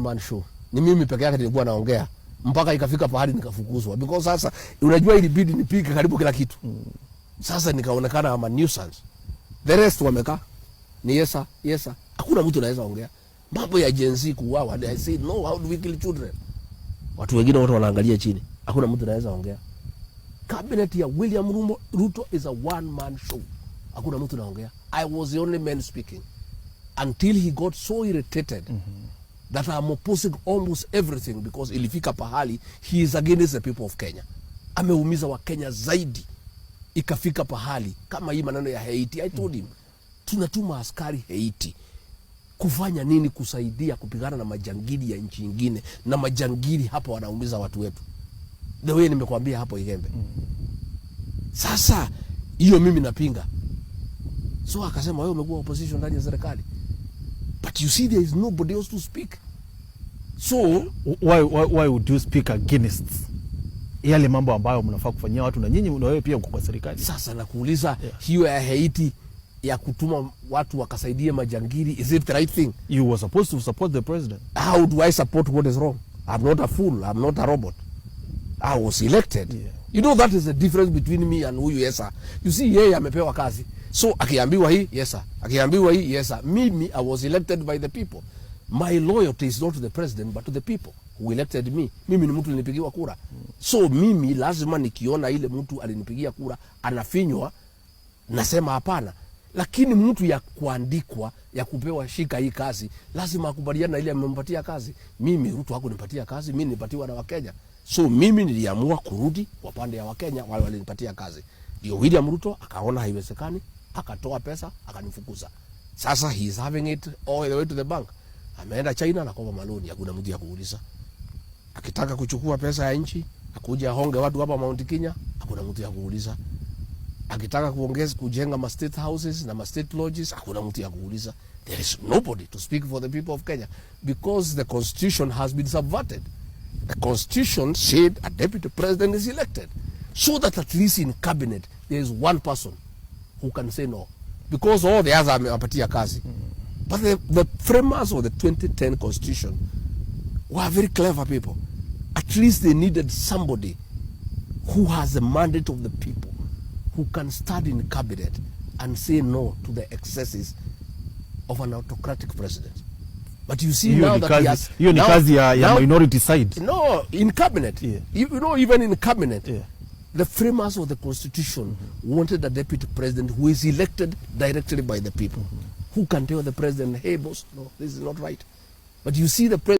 man show. Ni mimi peke yake nilikuwa naongea mpaka ikafika pahali nikafukuzwa, because sasa unajua ilibidi nipige karibu kila kitu. Sasa nikaonekana kama nuisance. The rest wamekaa ni yesa. Hakuna mtu anaweza ongea mambo ya Gen Z kuuawa. I say no, how do we kill children? Watu wengine wote wanaangalia chini, hakuna mtu anaweza ongea. Cabinet ya William Ruto is a one man show. Hakuna mtu anaongea. I was the only man speaking until he got so irritated that I'm opposing almost everything, because ilifika pahali he is against the people of Kenya. Ameumiza wa Kenya zaidi. Ikafika pahali kama hii maneno ya Haiti. I told him, tunatuma askari Haiti kufanya nini? Kusaidia kupigana na majangili ya nchi nyingine, na majangili hapa wanaumiza watu wetu. The way nimekuambia hapo Igembe. Sasa hiyo mimi napinga. So akasema wewe umekuwa opposition ndani ya serikali. But you see there is nobody else to speak. So why would you speak against yale mambo ambayo mnafaa kufanyia watu, na nyinyi na wewe pia uko kwa serikali? Sasa nakuuliza, hiyo ya Haiti ya kutuma watu wakasaidie majangili, is it the right thing? You were supposed to support the president. How do I support what is wrong? I'm not a fool, I'm not a robot. I was elected. You know, that is the difference between me and huyu Yesa. You see, yeye amepewa kazi. So akiambiwa hii Yesa, akiambiwa hii Yesa. Mimi, I was elected by the people. My loyalty is not to the president but to the people who elected me. Mimi ni mtu nilipigiwa kura. So mimi lazima nikiona ile mtu alinipigia kura anafinywa, nasema hapana. Lakini mtu ya kuandikwa, ya kupewa shika hii kazi, lazima akubaliane na ile amempatia kazi. Mimi Ruto hakunipatia kazi, mimi nilipatiwa na Wakenya. So mimi niliamua kurudi kwa pande ya Wakenya wale walinipatia kazi. Ndio William Ruto akaona haiwezekani, akatoa pesa, akanifukuza. Sasa he is having it all the way to the bank. Ameenda China na kwa maloni, hakuna mtu ya kuuliza. Akitaka kuchukua pesa ya nchi, akuja honge watu hapa Mount Kenya, hakuna mtu ya kuuliza. Akitaka kuongeza kujenga ma state houses na ma state lodges, hakuna mtu ya kuuliza. There is nobody to speak for the people of Kenya, because the constitution has been subverted. The constitution said a deputy president is elected, so that at least in cabinet there is one person who can say no, because all the others amewapatia kazi. But the framers of the 2010 constitution were very clever people. At least they needed somebody who has the mandate of the people, who can stand in cabinet and say no to the excesses of an autocratic president. But you see now that he has... Hiyo ni kazi ya minority side. No, in cabinet. You know, even in cabinet, the framers of the constitution wanted a deputy president who is elected directly by the people, who can tell the president, hey boss, no, this is not right. But you see the president